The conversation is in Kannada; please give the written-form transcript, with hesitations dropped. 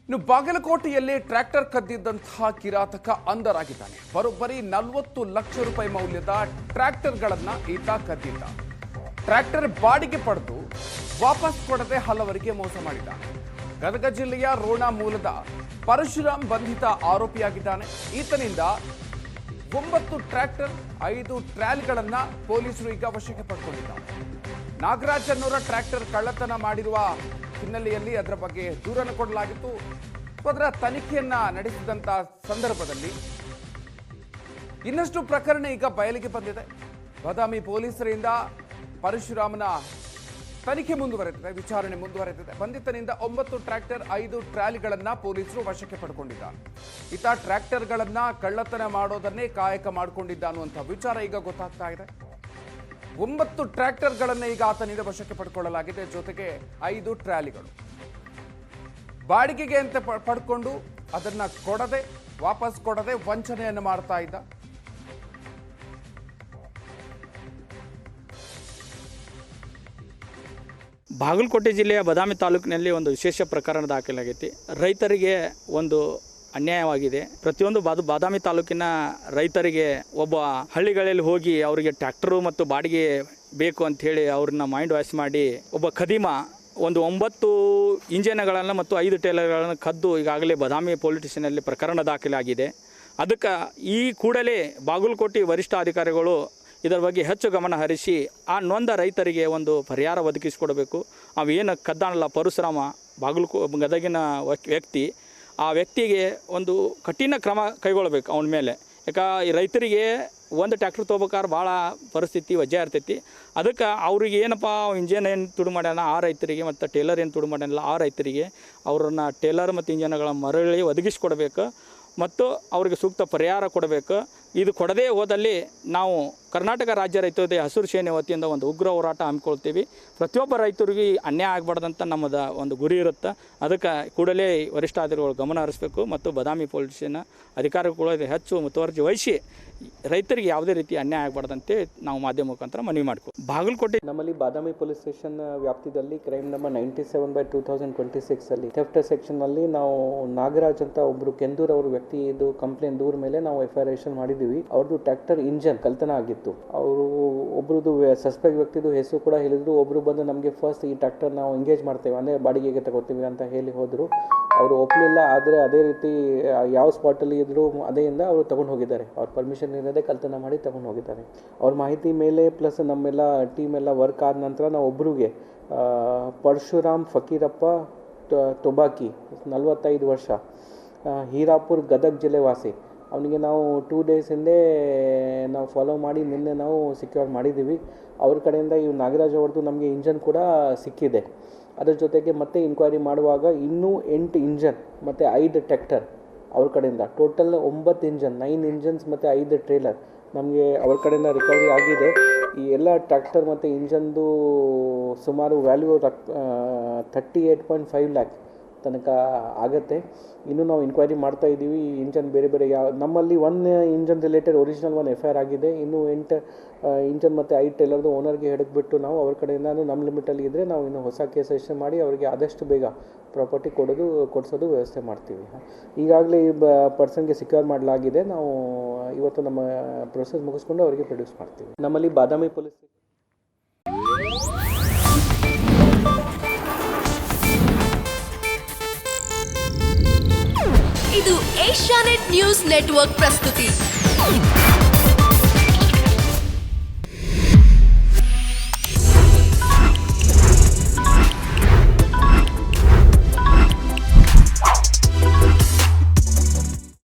ಇನ್ನು ಬಾಗಲಕೋಟೆಯಲ್ಲಿ ಟ್ರ್ಯಾಕ್ಟರ್ ಕದ್ದಿದ್ದಂತಹ ಕಿರಾತಕ ಅಂಧರಾಗಿದ್ದಾನೆ. ಬರೋಬ್ಬರಿ 40 ಲಕ್ಷ ರೂಪಾಯಿ ಮೌಲ್ಯದ ಟ್ರ್ಯಾಕ್ಟರ್ಗಳನ್ನು ಈತ ಕದ್ದಿದ್ದ. ಟ್ರ್ಯಾಕ್ಟರ್ ಬಾಡಿಗೆ ಪಡೆದು ವಾಪಸ್ ಕೊಡದೆ ಹಲವರಿಗೆ ಮೋಸ ಮಾಡಿದ್ದಾನೆ. ಗದಗ ಜಿಲ್ಲೆಯ ರೋಣ ಮೂಲದ ಪರಶುರಾಮ್ ಬಂಧಿತ ಆರೋಪಿಯಾಗಿದ್ದಾನೆ. ಈತನಿಂದ 9 ಟ್ರ್ಯಾಕ್ಟರ್ 5 ಟ್ರ್ಯಾಲಿಗಳನ್ನು ಪೊಲೀಸರು ಈಗ ವಶಕ್ಕೆ ಪಡೆದುಕೊಂಡಿದ್ದಾರೆ. ನಾಗರಾಜ್ ಅನ್ನೋರ ಟ್ರ್ಯಾಕ್ಟರ್ ಕಳ್ಳತನ ಮಾಡಿರುವ ಹಿನ್ನೆಲೆಯಲ್ಲಿ ಅದರ ಬಗ್ಗೆ ದೂರನ್ನು ಕೊಡಲಾಗಿತ್ತು. ಅದರ ತನಿಖೆಯನ್ನ ನಡೆಸಿದಂತ ಸಂದರ್ಭದಲ್ಲಿ ಇನ್ನಷ್ಟು ಪ್ರಕರಣ ಈಗ ಬಯಲಿಗೆ ಬಂದಿದೆ. ಬಾದಾಮಿ ಪೊಲೀಸರಿಂದ ಪರಶುರಾಮನ ತನಿಖೆ ಮುಂದುವರೆದಿದೆ, ವಿಚಾರಣೆ ಮುಂದುವರೆದಿದೆ. ಬಂಧಿತನಿಂದ 9 ಟ್ರ್ಯಾಕ್ಟರ್ 5 ಟ್ರಾಲಿಗಳನ್ನ ಪೊಲೀಸರು ವಶಕ್ಕೆ ಪಡ್ಕೊಂಡಿದ್ದಾರೆ. ಈತ ಟ್ರ್ಯಾಕ್ಟರ್ಗಳನ್ನ ಕಳ್ಳತನ ಮಾಡೋದನ್ನೇ ಕಾಯಕ ಮಾಡಿಕೊಂಡಿದ್ದ ಅನ್ನುವಂಥ ವಿಚಾರ ಈಗ ಗೊತ್ತಾಗ್ತಾ ಇದೆ. 9 ಟ್ರ್ಯಾಕ್ಟರ್ಗಳನ್ನು ಈಗ ಆತನಿಂದ ವಶಕ್ಕೆ ಪಡ್ಕೊಳ್ಳಲಾಗಿದೆ. ಜೊತೆಗೆ 5 ಟ್ರಾಲಿಗಳು ಬಾಡಿಗೆಗೆ ಅಂತ ಪಡ್ಕೊಂಡು ಅದನ್ನ ಕೊಡದೆ ವಾಪಸ್ ಕೊಡದೆ ವಂಚನೆಯನ್ನು ಮಾಡ್ತಾ ಇದ್ದ. ಬಾಗಲಕೋಟೆ ಜಿಲ್ಲೆಯ ಬಾದಾಮಿ ತಾಲೂಕಿನಲ್ಲಿ ಒಂದು ವಿಶೇಷ ಪ್ರಕರಣ ದಾಖಲಾಗೈತಿ. ರೈತರಿಗೆ ಒಂದು ಅನ್ಯಾಯವಾಗಿದೆ. ಪ್ರತಿಯೊಂದು ಬಾದಾಮಿ ತಾಲೂಕಿನ ರೈತರಿಗೆ ಒಬ್ಬ ಹಳ್ಳಿಗಳಲ್ಲಿ ಹೋಗಿ ಅವರಿಗೆ ಟ್ರ್ಯಾಕ್ಟರು ಮತ್ತು ಬಾಡಿಗೆ ಬೇಕು ಅಂಥೇಳಿ ಅವ್ರನ್ನ ಮೈಂಡ್ ವಾಶ್ ಮಾಡಿ ಒಬ್ಬ ಖದೀಮ ಒಂದು 9 ಇಂಜಿನ್ಗಳನ್ನು ಮತ್ತು 5 ಟೇಲರ್ಗಳನ್ನು ಕದ್ದು ಈಗಾಗಲೇ ಬಾದಾಮಿ ಪೊಲೀಸ್ ಸ್ಟೇಷನಲ್ಲಿ ಪ್ರಕರಣ ದಾಖಲಾಗಿದೆ. ಅದಕ್ಕೆ ಈ ಕೂಡಲೇ ಬಾಗಲಕೋಟೆ ವರಿಷ್ಠ ಅಧಿಕಾರಿಗಳು ಇದರ ಬಗ್ಗೆ ಹೆಚ್ಚು ಗಮನ ಹರಿಸಿ ಆ ನೊಂದ ರೈತರಿಗೆ ಒಂದು ಪರಿಹಾರ ಒದಗಿಸಿಕೊಡಬೇಕು. ಅವೇನು ಕದ್ದಾನಲ್ಲ ಪರಶುರಾಮ ಗದಗಿನ ವ್ಯಕ್ತಿ, ಆ ವ್ಯಕ್ತಿಗೆ ಒಂದು ಕಠಿಣ ಕ್ರಮ ಕೈಗೊಳ್ಳಬೇಕು ಅವನ ಮೇಲೆ. ಯಾಕೆ ಈ ರೈತರಿಗೆ ಒಂದು ಟ್ರ್ಯಾಕ್ಟರ್ ತೊಗೋಬೇಕಾದ್ರೆ ಭಾಳ ಪರಿಸ್ಥಿತಿ ವಜ್ಜೆ ಇರ್ತೈತಿ. ಅದಕ್ಕೆ ಅವ್ರಿಗೆ ಏನಪ್ಪ ಇಂಜನ್ ಏನು ತುಡು ಮಾಡ್ಯಾನ ಆ ರೈತರಿಗೆ ಮತ್ತು ಟೇಲರ್ ಏನು ತುಡು ಮಾಡ್ಯಾನಲ್ಲ ಆ ರೈತರಿಗೆ ಅವ್ರನ್ನ ಟೇಲರ್ ಮತ್ತು ಇಂಜನ್ಗಳ ಮರಳಿ ಒದಗಿಸಿಕೊಡ್ಬೇಕು ಮತ್ತು ಅವರಿಗೆ ಸೂಕ್ತ ಪರಿಹಾರ ಕೊಡಬೇಕು. ಇದು ಕೊಡದೇ ಹೋದಲ್ಲಿ ನಾವು ಕರ್ನಾಟಕ ರಾಜ್ಯ ರೈತೋದಯ ಹಸಿರು ಸೇನೆ ವತಿಯಿಂದ ಒಂದು ಉಗ್ರ ಹೋರಾಟ ಹಮ್ಮಿಕೊಳ್ತೀವಿ. ಪ್ರತಿಯೊಬ್ಬ ರೈತರಿಗೆ ಅನ್ಯಾಯ ಆಗಬಾರ್ದಂತ ನಮ್ಮದು ಒಂದು ಗುರಿ ಇರುತ್ತೆ. ಅದಕ್ಕೆ ಕೂಡಲೇ ವರಿಷ್ಠಾಧಿಕಾರಿಗಳು ಗಮನ ಹರಿಸಬೇಕು ಮತ್ತು ಬಾದಾಮಿ ಪೊಲೀಸಿನ ಅಧಿಕಾರಿಗಳು ಹೆಚ್ಚು ಮುತುವರ್ಜಿ ವಹಿಸಿ ರೈತರಿಗೆ ಯಾವುದೇ ರೀತಿ ಅನ್ಯಾಯ ಆಗಬಾರ್ದಂತೆ ನಾವು ಮಾಧ್ಯಮ ಮುಖಾಂತರ ಮನವಿ ಮಾಡ್ಕೋ. ಬಾಗಲಕೋಟೆ ನಮ್ಮಲ್ಲಿ ಬಾದಾಮಿ ಪೊಲೀಸ್ ಸ್ಟೇಷನ್ ವ್ಯಾಪ್ತಿಯಲ್ಲಿ ಕ್ರೈಮ್ ನಂಬರ್ 97/2026 ಅಲ್ಲಿ ಥೆಫ್ಟ್ ಸೆಕ್ಷನ್ನಲ್ಲಿ ನಾವು ನಾಗರಾಜ್ ಅಂತ ಒಬ್ಬರು ಕೆಂದೂರ್ ಅವ್ರ ವ್ಯಕ್ತಿ ಇದು ಕಂಪ್ಲೇಂಟ್ ದೂರ ಮೇಲೆ ನಾವು FIR ರಿಜಿಸ್ಟರ್ ಮಾಡಿದ್ದೀವಿ. ಅವ್ರದ್ದು ಟ್ರ್ಯಾಕ್ಟರ್ ಇಂಜನ್ ಕಳ್ತನ ಆಗಿತ್ತು. ಅವರು ಒಬ್ರದ್ದು ಸಸ್ಪೆಕ್ಟ್ ವ್ಯಕ್ತಿದು ಹೆಸರು ಕೂಡ ಹೇಳಿದ್ರು. ಒಬ್ಬರು ಬಂದು ನಮಗೆ ಫಸ್ಟ್ ಈ ಟ್ರ್ಯಾಕ್ಟರ್ ನಾವು ಎಂಗೇಜ್ ಮಾಡ್ತೇವೆ ಅಂದರೆ ಬಾಡಿಗೆಗೆ ತಗೋತೀವಿ ಅಂತ ಹೇಳಿ ಹೋದರು. ಅವರು ಒಪ್ಪಲಿಲ್ಲ. ಆದರೆ ಅದೇ ರೀತಿ ಯಾವ ಸ್ಪಾಟಲ್ಲಿ ಇದ್ದರೂ ಅದೇಯಿಂದ ಅವರು ತೊಗೊಂಡು ಹೋಗಿದ್ದಾರೆ. ಅವ್ರ ಪರ್ಮಿಷನ್ ಇರೋದೇ ಕಳ್ತನ ಮಾಡಿ ತೊಗೊಂಡು ಹೋಗಿದ್ದಾರೆ. ಅವ್ರ ಮಾಹಿತಿ ಮೇಲೆ ಪ್ಲಸ್ ನಮ್ಮೆಲ್ಲ ಟೀಮ್ ಎಲ್ಲ ವರ್ಕ್ ಆದ ನಂತರ ನಾವು ಒಬ್ರಿಗೆ ಪರಶುರಾಮ್ ಫಕೀರಪ್ಪ ತೊಬಾಕಿ 45 ವರ್ಷ, ಹೀರಾಪುರ್ ಗದಗ ಜಿಲ್ಲೆ ವಾಸಿ, ಅವನಿಗೆ ನಾವು 2 ಡೇಸ್ ಹಿಂದೆ ನಾವು ಫಾಲೋ ಮಾಡಿ ನಿನ್ನೆ ನಾವು ಸೆಕ್ಯೂರ್ ಮಾಡಿದ್ದೀವಿ. ಅವ್ರ ಕಡೆಯಿಂದ ಈ ನಾಗರಾಜ್ ಅವ್ರದ್ದು ನಮಗೆ ಇಂಜನ್ ಕೂಡ ಸಿಕ್ಕಿದೆ. ಅದರ ಜೊತೆಗೆ ಮತ್ತೆ ಇನ್ಕ್ವೈರಿ ಮಾಡುವಾಗ ಇನ್ನೂ 8 ಇಂಜನ್ ಮತ್ತು 5 ಟ್ರ್ಯಾಕ್ಟರ್ ಅವ್ರ ಕಡೆಯಿಂದ ಟೋಟಲ್ 9 ಇಂಜನ್, 9 ಇಂಜನ್ಸ್ ಮತ್ತು 5 ಟ್ರೇಲರ್ ನಮಗೆ ಅವ್ರ ಕಡೆಯಿಂದ ರಿಕವರಿ ಆಗಿದೆ. ಈ ಎಲ್ಲ ಟ್ರ್ಯಾಕ್ಟರ್ ಮತ್ತು ಇಂಜನ್ದು ಸುಮಾರು ವ್ಯಾಲ್ಯೂ 38.5 ಲ್ಯಾಕ್ ತನಕ ಆಗುತ್ತೆ. ಇನ್ನೂ ನಾವು ಇನ್ಕ್ವೈರಿ ಮಾಡ್ತಾ ಇದ್ದೀವಿ. ಈ ಇಂಜನ್ ಬೇರೆ ಬೇರೆ ನಮ್ಮಲ್ಲಿ 1 ಇಂಜನ್ ರಿಲೇಟೆಡ್ ಒರಿಜಿನಲ್ 1 FIR ಆಗಿದೆ. ಇನ್ನೂ 8 ಇಂಜನ್ ಮತ್ತು 5 ಟೇಲರ್ದು ಓನರ್ಗೆ ಹಿಡಿದ್ಬಿಟ್ಟು ನಾವು ಅವ್ರ ಕಡೆಯಿಂದ ನಮ್ಮ ಲಿಮಿಟಲ್ಲಿ ಇದ್ದರೆ ನಾವು ಇನ್ನೂ ಹೊಸ ಕೇಸ್ ರಿಜಿಸ್ಟರ್ ಮಾಡಿ ಅವರಿಗೆ ಆದಷ್ಟು ಬೇಗ ಪ್ರಾಪರ್ಟಿ ಕೊಡಿಸೋದು ವ್ಯವಸ್ಥೆ ಮಾಡ್ತೀವಿ. ಈಗಾಗಲೇ ಈ ಪರ್ಸನ್ಗೆ ಸೆಕ್ಯೂರ್ ಮಾಡಲಾಗಿದೆ. ನಾವು ಇವತ್ತು ನಮ್ಮ ಪ್ರೊಸೆಸ್ ಮುಗಿಸ್ಕೊಂಡು ಅವರಿಗೆ ಪ್ರೊಡ್ಯೂಸ್ ಮಾಡ್ತೀವಿ. ನಮ್ಮಲ್ಲಿ ಬಾದಾಮಿ ಪೊಲೀಸ್ ಇದು ಏಷ್ಯಾನೆಟ್ ನ್ಯೂಸ್ ನೆಟ್ವರ್ಕ್ ಪ್ರಸ್ತುತಿ.